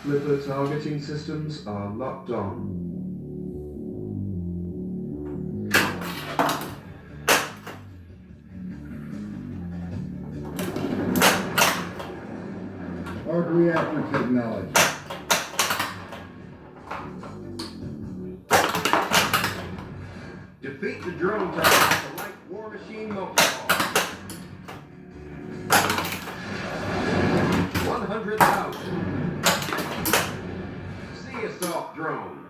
Flipper targeting systems are locked on. Arc reactor technology. Defeat the drone target with the light war machine multiplier. 100,000. See us off, drone.